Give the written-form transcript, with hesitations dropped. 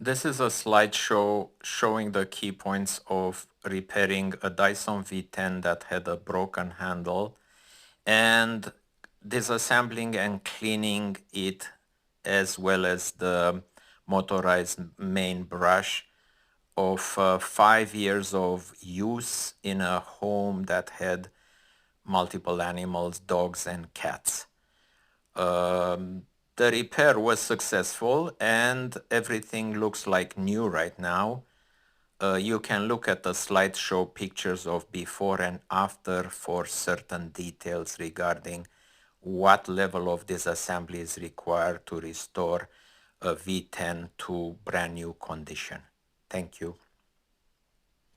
This is a slideshow showing the key points of repairing a Dyson V10 that had a broken handle and disassembling and cleaning it, as well as the motorized main brush of 5 years of use in a home that had multiple animals, dogs and cats. The repair was successful and everything looks like new right now. You can look at the slideshow pictures of before and after for certain details regarding what level of disassembly is required to restore a V10 to brand new condition. Thank you.